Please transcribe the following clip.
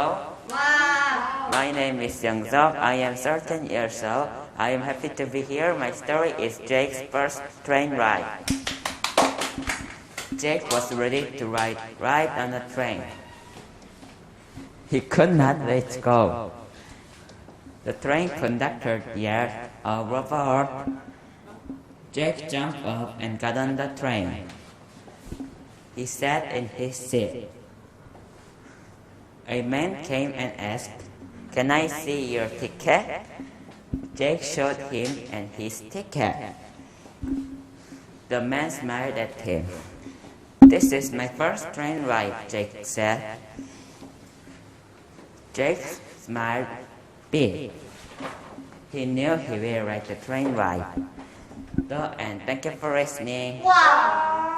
Wow. My name is Young-seok. I am 13 years old. I am happy to be here. My story is Jake's first train ride. Jake was ready to ride on a train. He could not wait to go. The train conductor yelled, "Overboard!" Jake jumped up and got on the train. He sat in his seat. A man came and asked, "Can I see your ticket?" Jake showed him and his ticket. The man smiled at him. "This is my first train ride," Jake said. Jake smiled big. He knew he will like the train ride. And thank you for listening. Wow.